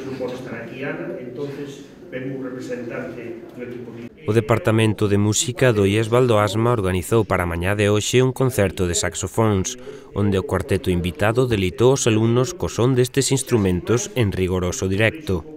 non pode estar aquí Ana, entonces ven un representante do equipo. O Departamento de Música do IES Valdoasma organizou para a mañá de hoxe un concerto de saxofóns, onde o cuarteto invitado delitou os alumnos co son destes instrumentos en rigoroso directo.